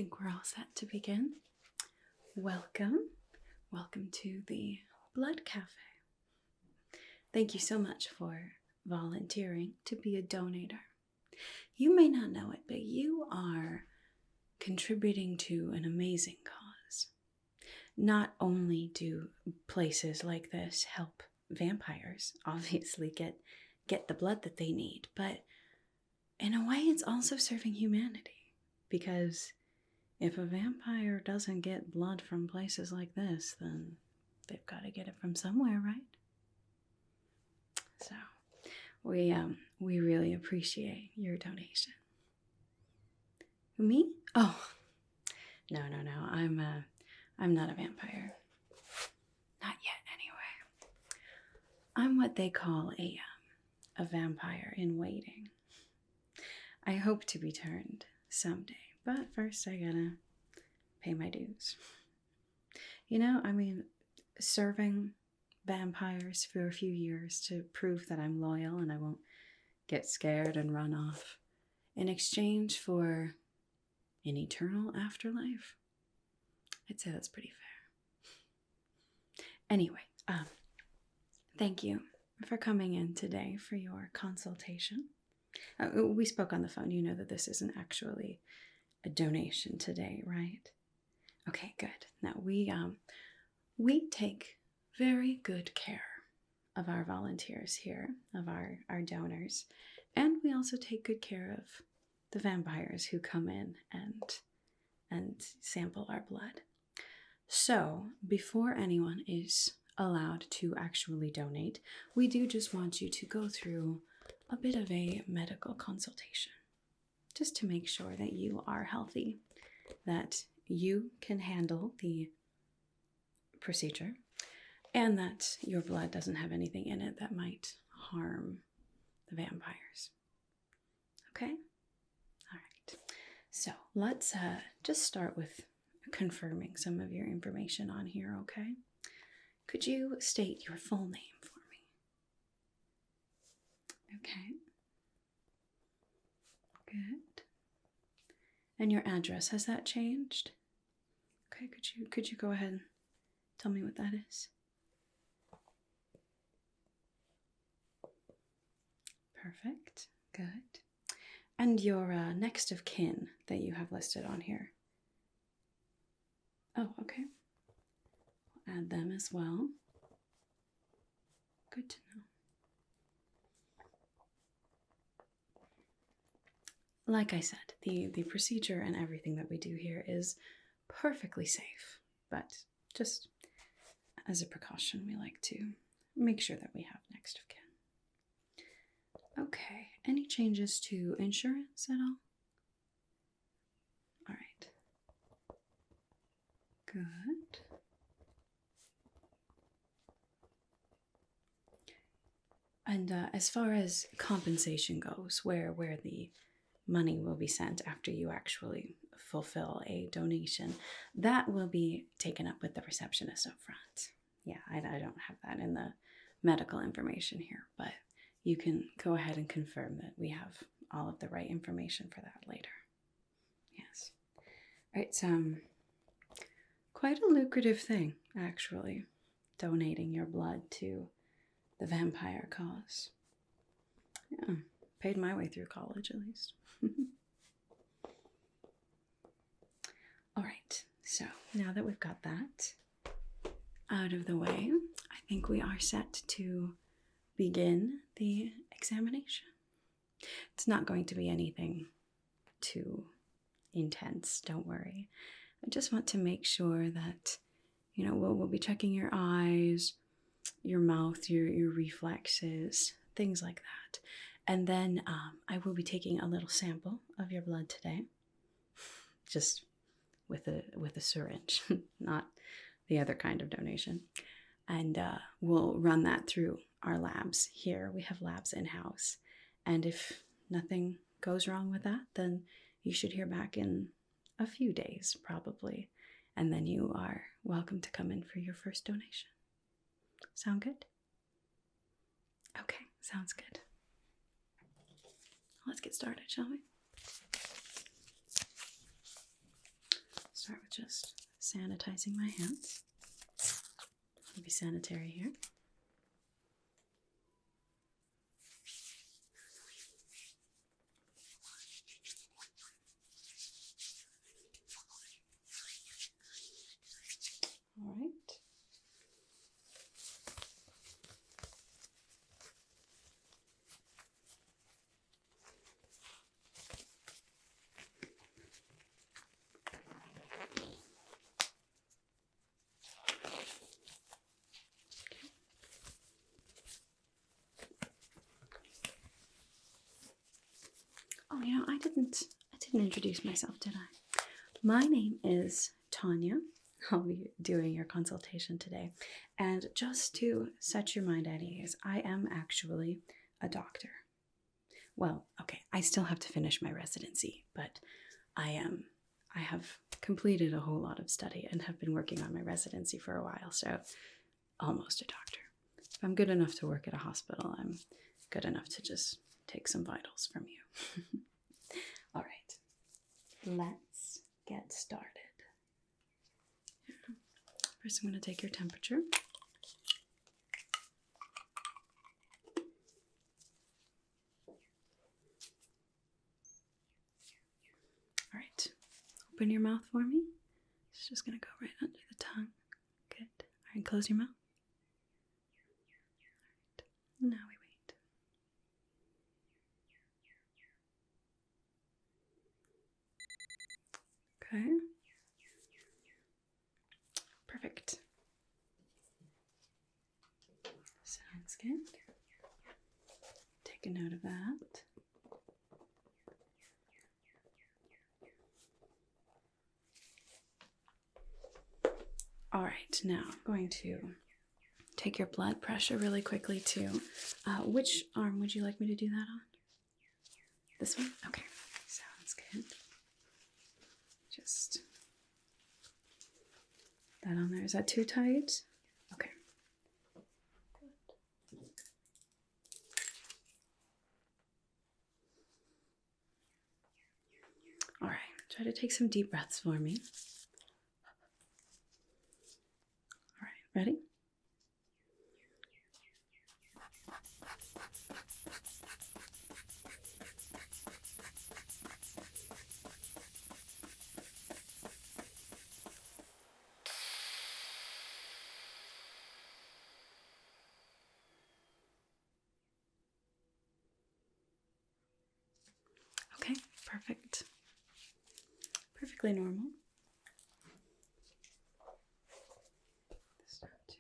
think we're all set to begin. Welcome. Welcome to the Blood Café. Thank you so much for volunteering to be a donator. You may not know it, but you are contributing to an amazing cause. Not only do places like this help vampires obviously get the blood that they need, but in a way it's also serving humanity. Because if a vampire doesn't get blood from places like this, then they've got to get it from somewhere, right? So we really appreciate your donation. Me? Oh, no. I'm not a vampire. Not yet, anyway. I'm what they call a vampire in waiting. I hope to be turned someday, but first I gotta pay my dues. Serving vampires for a few years to prove that I'm loyal and I won't get scared and run off in exchange for an eternal afterlife. I'd say that's pretty fair. Anyway, thank you for coming in today for your consultation. We spoke on the phone. You know that this isn't actually a donation today, right? Okay, good. Now we take very good care of our volunteers here, of our donors, and we also take good care of the vampires who come in and sample our blood. So, before anyone is allowed to actually donate, we do just want you to go through a bit of a medical consultation, just to make sure that you are healthy, that you can handle the procedure, and that your blood doesn't have anything in it that might harm the vampires. Okay? All right. So let's just start with confirming some of your information on here, okay? Could you state your full name for me? Okay. Good. And your address, has that changed? Okay, could you go ahead and tell me what that is? Perfect. Good. And your next of kin that you have listed on here. Oh, okay. We'll add them as well. Good to know. Like I said, the procedure and everything that we do here is perfectly safe, but just as a precaution, we like to make sure that we have next of kin. Okay, any changes to insurance at all? All right. Good. And as far as compensation goes, where the money will be sent after you actually fulfill a donation, that will be taken up with the receptionist up front. Yeah, I don't have that in the medical information here, but you can go ahead and confirm that we have all of the right information for that later. Yes. It's quite a lucrative thing, actually, donating your blood to the vampire cause. Yeah, paid my way through college at least. All right, so now that we've got that out of the way, I think we are set to begin the examination. It's not going to be anything too intense, don't worry. I just want to make sure that, we'll be checking your eyes, your mouth, your reflexes, things like that. And then I will be taking a little sample of your blood today, just with a syringe, not the other kind of donation. And we'll run that through our labs here. We have labs in-house. And if nothing goes wrong with that, then you should hear back in a few days, probably. And then you are welcome to come in for your first donation. Sound good? Okay, sounds good. Let's get started, shall we? Start with just sanitizing my hands. I'll be sanitary here. All right. Oh, you know, I didn't introduce myself, did I? My name is Tanya. I'll be doing your consultation today. And just to set your mind at ease, I am actually a doctor. Well, okay, I still have to finish my residency, but I have completed a whole lot of study and have been working on my residency for a while, so almost a doctor. If I'm good enough to work at a hospital, I'm good enough to just take some vitals from you. All right, let's get started. First, I'm going to take your temperature. All right, open your mouth for me. It's just going to go right under the tongue. Good. All right, close your mouth. All right, now we wait. Okay. Perfect. Sounds good. Take a note of that. All right, now I'm going to take your blood pressure really quickly too. Which arm would you like me to do that on? This one? Okay, sounds good. Just that on there. Is that too tight? Okay. Good. All right, try to take some deep breaths for me. All right, ready? Okay, perfect. Perfectly normal. This down to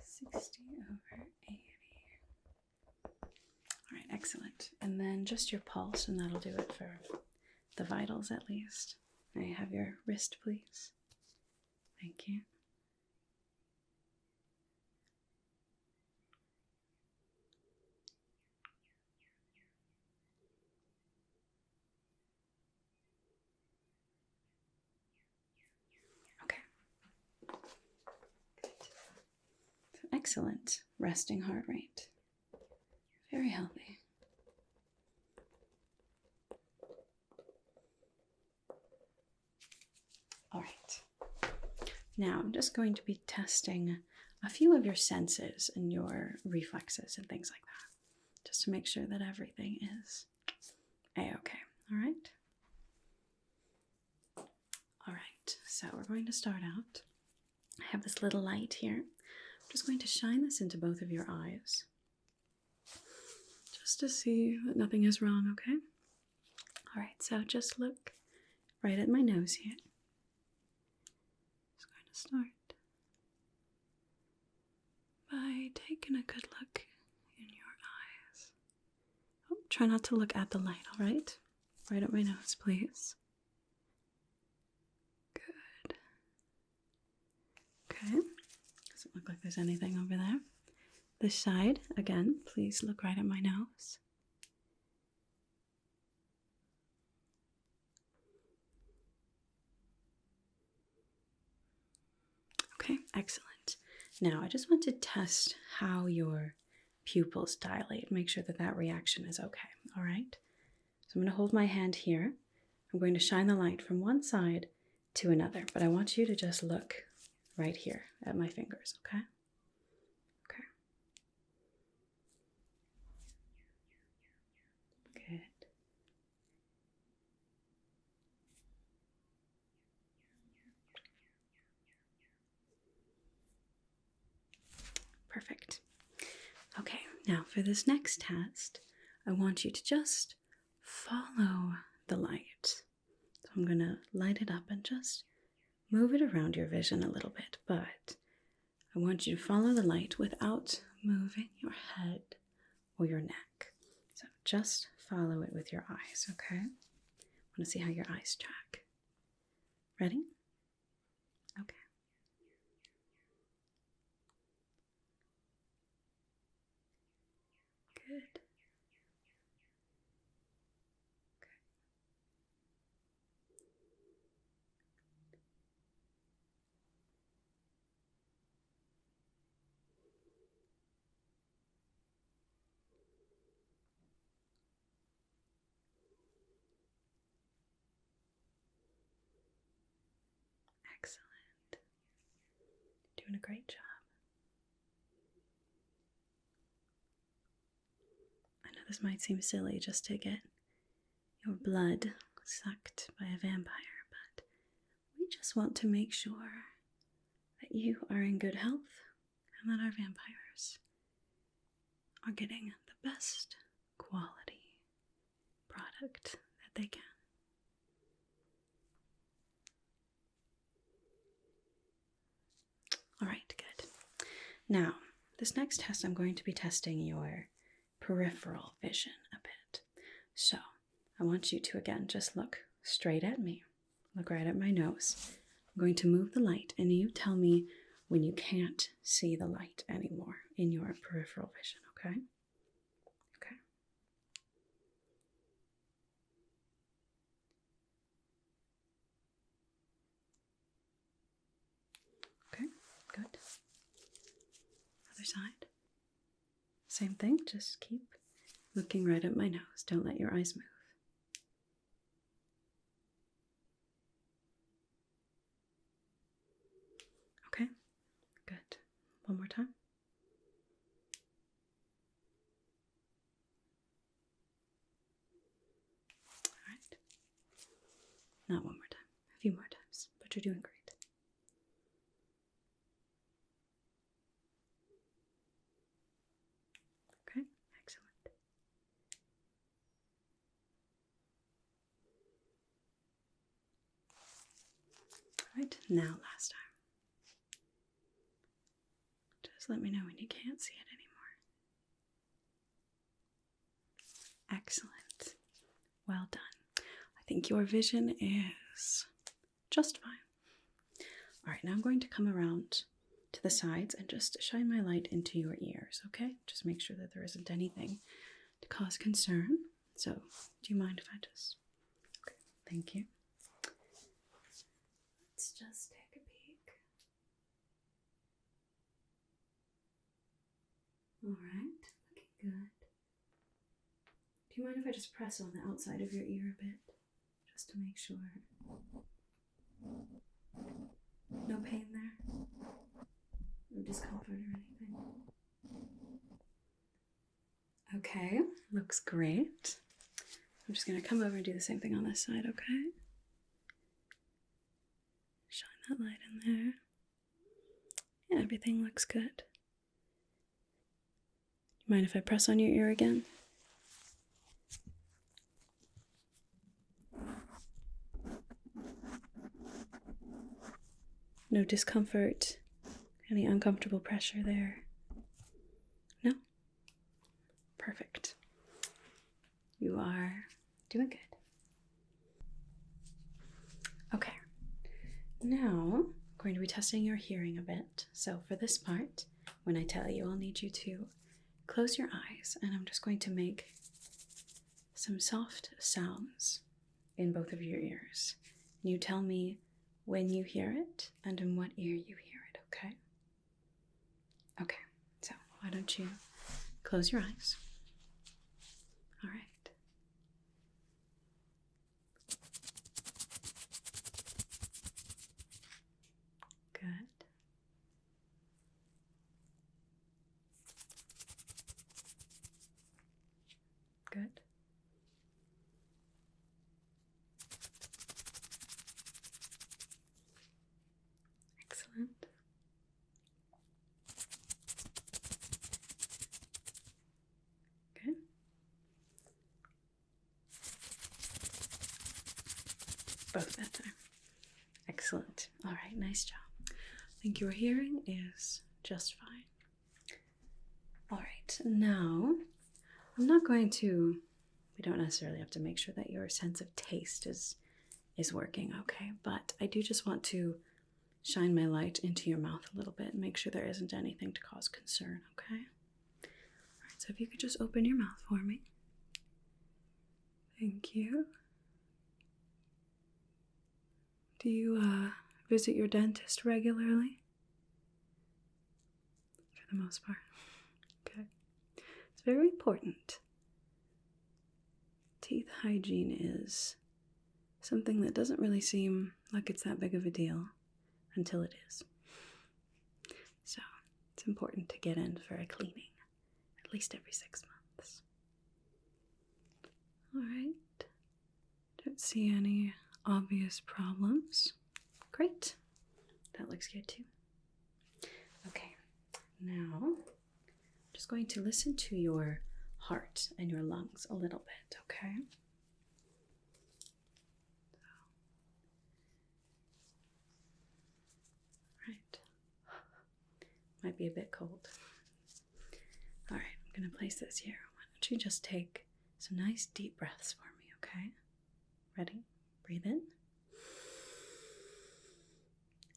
60 over 80. All right, excellent. And then just your pulse, and that'll do it for the vitals at least. May I have your wrist, please? Thank you. Excellent resting heart rate. Very healthy. All right. Now I'm just going to be testing a few of your senses and your reflexes and things like that, just to make sure that everything is a-okay. All right? All right, so we're going to start out. I have this little light here. I'm just going to shine this into both of your eyes, just to see that nothing is wrong, okay? All right, so just look right at my nose here. Just going to start by taking a good look in your eyes. Oh, try not to look at the light, all right? Right at my nose, please. Good. Okay. Doesn't look like there's anything over there. This side, again, please look right at my nose. Okay, excellent. Now, I just want to test how your pupils dilate. Make sure that that reaction is okay, all right? So I'm going to hold my hand here. I'm going to shine the light from one side to another, but I want you to just look right here at my fingers, okay? Okay. Good. Perfect. Okay, now for this next test, I want you to just follow the light. So I'm going to light it up and just move it around your vision a little bit, but I want you to follow the light without moving your head or your neck. So just follow it with your eyes, okay? I want to see how your eyes track. Ready? Okay. Good. Excellent. Doing a great job. I know this might seem silly just to get your blood sucked by a vampire, but we just want to make sure that you are in good health and that our vampires are getting the best quality product that they can. All right, good. Now, this next test, I'm going to be testing your peripheral vision a bit. So, I want you to, again, just look straight at me. Look right at my nose. I'm going to move the light, and you tell me when you can't see the light anymore in your peripheral vision, okay? Okay. Okay, good. Other side. Same thing, just keep looking right at my nose. Don't let your eyes move. Okay, good. One more time. All right. Not one more time. A few more times, but you're doing great. Okay, excellent. All right, now last time. Just let me know when you can't see it anymore. Excellent. Well done. I think your vision is just fine. All right, now I'm going to come around to the sides and just shine my light into your ears, okay? Just make sure that there isn't anything to cause concern. So, do you mind if I just... Okay, thank you. Let's just take a peek. All right, looking good. Do you mind if I just press on the outside of your ear a bit? Just to make sure. No pain there? No discomfort or anything? Okay, looks great. I'm just going to come over and do the same thing on this side, okay? Shine that light in there. Yeah, everything looks good. Mind if I press on your ear again? No discomfort, any uncomfortable pressure there? No? Perfect. You are doing good. Okay. Now, I'm going to be testing your hearing a bit. So for this part, when I tell you, I'll need you to close your eyes, and I'm just going to make some soft sounds in both of your ears. You tell me when you hear it and in what ear you hear it, okay? Okay, so why don't you close your eyes? All right. Good. Excellent. Good. Both that time. Excellent. All right, nice job. I think your hearing is just fine. All right, now I'm not going to, we don't necessarily have to make sure that your sense of taste is working, okay? But I do just want to shine my light into your mouth a little bit and make sure there isn't anything to cause concern, okay? All right, so if you could just open your mouth for me. Thank you. Do you visit your dentist regularly? For the most part. Okay. It's very important. Teeth hygiene is something that doesn't really seem like it's that big of a deal until it is. So it's important to get in for a cleaning at least every 6 months. All right. Don't see any obvious problems. Great. That looks good too. Okay. Now, I'm just going to listen to your heart and your lungs a little bit, okay? Right. Might be a bit cold. All right, I'm going to place this here. Why don't you just take some nice deep breaths for me, okay? Ready? Breathe in.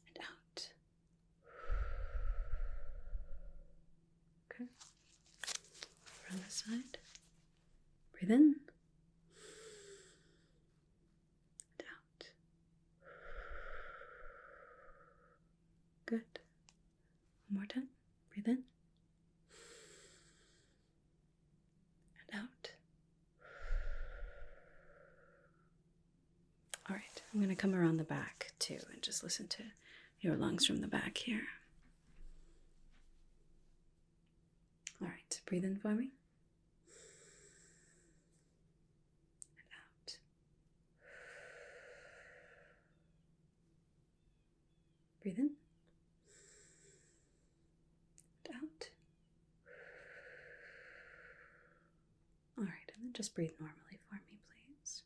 And out. Okay. Over on this side. Breathe in. And out. Good. One more time. Breathe in. And out. All right, I'm going to come around the back too and just listen to your lungs from the back here. All right, breathe in for me. And out. Breathe in. And out. All right, and then just breathe normally for me, please.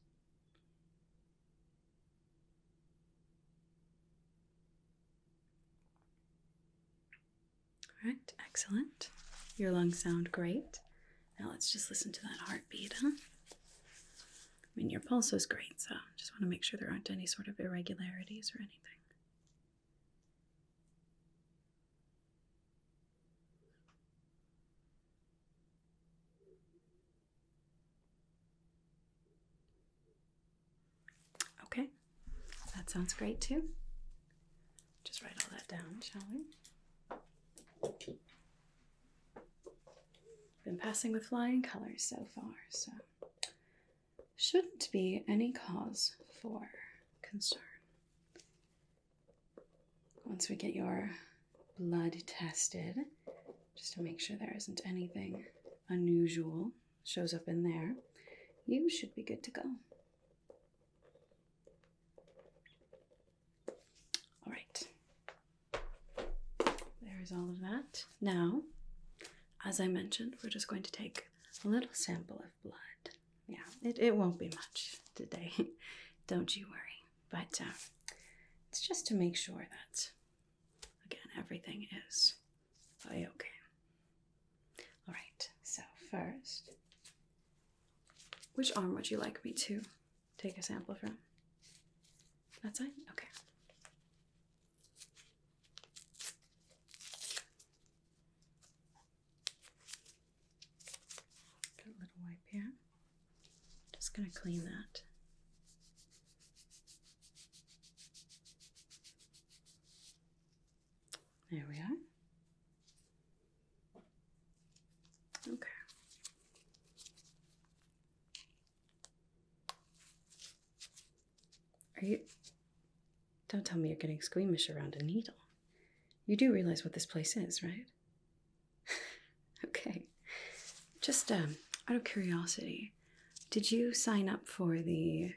All right, excellent. Your lungs sound great. Now let's just listen to that heartbeat, huh? I mean, your pulse is great, so just want to make sure there aren't any sort of irregularities or anything. Okay, that sounds great too. Just write all that down, shall we? Been passing with flying colors so far, so shouldn't be any cause for concern. Once we get your blood tested, just to make sure there isn't anything unusual shows up in there, you should be good to go. All right. There's all of that. Now, as I mentioned, we're just going to take a little sample of blood. Yeah, it won't be much today. Don't you worry. But it's just to make sure that, again, everything is okay. All right, so first, which arm would you like me to take a sample from? That side? Okay. Got a little wipe here. Just gonna clean that. There we are. Okay. Don't tell me you're getting squeamish around a needle. You do realize what this place is, right? Okay. Just out of curiosity, Did you sign up for the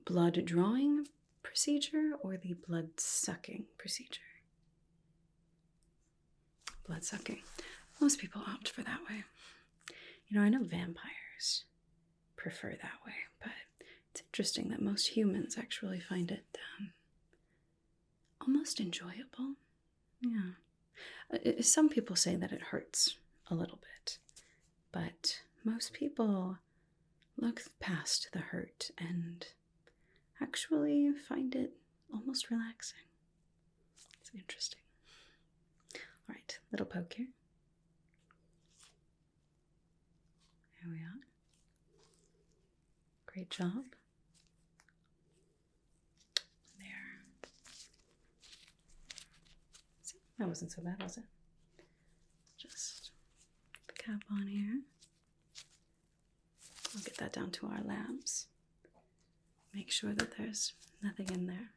blood drawing procedure or the blood sucking procedure? Blood sucking. Most people opt for that way. You know, I know vampires prefer that way, but it's interesting that most humans actually find it almost enjoyable. Yeah. Some people say that it hurts a little bit, but most people look past the hurt and actually find it almost relaxing. It's interesting. All right, little poke here. There we are. Great job. There. See, that wasn't so bad, was it? Just put the cap on here. I'll get that down to our labs. Make sure that there's nothing in there.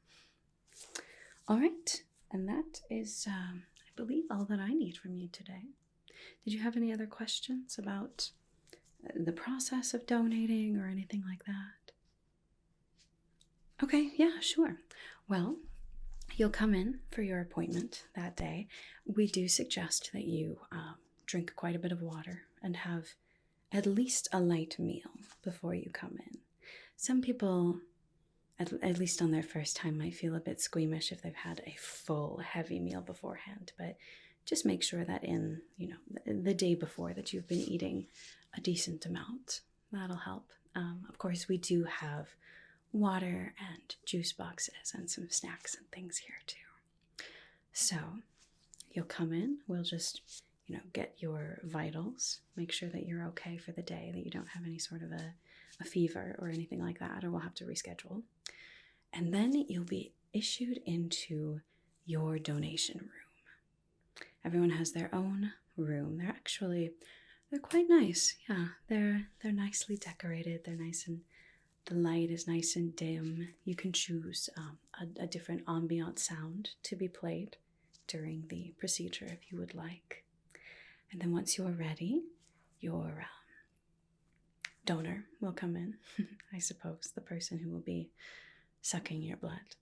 All right, and that is, I believe, all that I need from you today. Did you have any other questions about the process of donating or anything like that? Okay, yeah, sure. Well, you'll come in for your appointment that day. We do suggest that you drink quite a bit of water and have at least a light meal before you come in. Some people, at least on their first time, might feel a bit squeamish if they've had a full, heavy meal beforehand, but just make sure that in, the day before that you've been eating a decent amount. That'll help. Of course, we do have water and juice boxes and some snacks and things here too. So you'll come in, we'll just, get your vitals, make sure that you're okay for the day, that you don't have any sort of a fever or anything like that, or we'll have to reschedule. And then you'll be issued into your donation room. Everyone has their own room. They're quite nice. Yeah, they're nicely decorated. They're nice, and the light is nice and dim. You can choose a different ambient sound to be played during the procedure if you would like. And then once you're ready, your donor will come in, I suppose, the person who will be sucking your blood.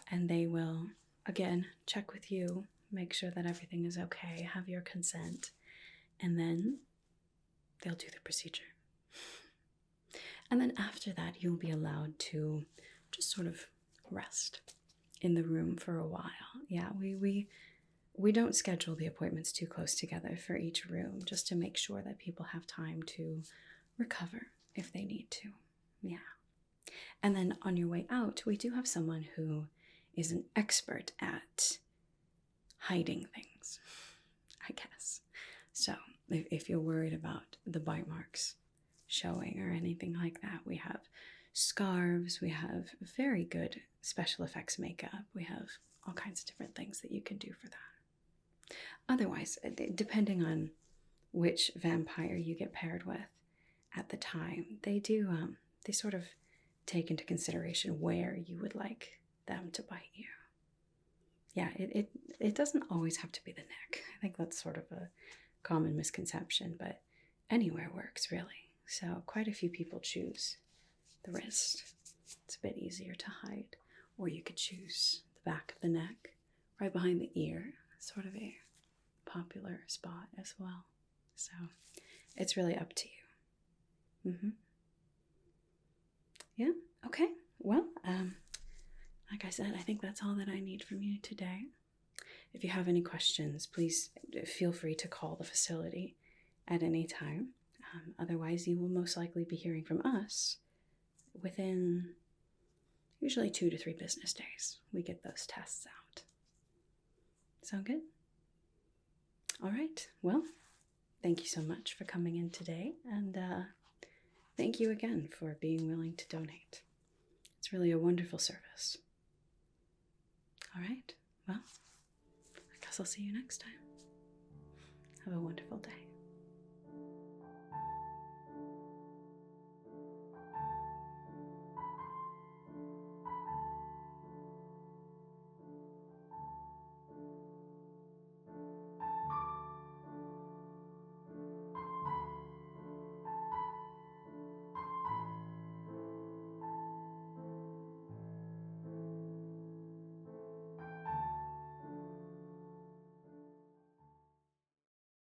And they will, again, check with you, make sure that everything is okay, have your consent, and then they'll do the procedure. And then after that, you'll be allowed to just sort of rest in the room for a while. Yeah, we don't schedule the appointments too close together for each room, just to make sure that people have time to recover if they need to. Yeah. And then on your way out, we do have someone who is an expert at hiding things, I guess. So if you're worried about the bite marks showing or anything like that, we have scarves, we have very good special effects makeup, we have all kinds of different things that you can do for that. Otherwise, depending on which vampire you get paired with at the time, they sort of take into consideration where you would like them to bite you. Yeah, it doesn't always have to be the neck. I think that's sort of a common misconception, but anywhere works, really. So quite a few people choose the wrist. It's a bit easier to hide. Or you could choose the back of the neck, right behind the ear, sort of a popular spot as well. So it's really up to you. Yeah, okay. Well, like I said, I think that's all that I need from you today. If you have any questions, please feel free to call the facility at any time. Otherwise, you will most likely be hearing from us within usually 2 to 3 business days. We get those tests out. Sound good? All right. Well, thank you so much for coming in today, and thank you again for being willing to donate. It's really a wonderful service. All right. Well, I guess I'll see you next time. Have a wonderful day.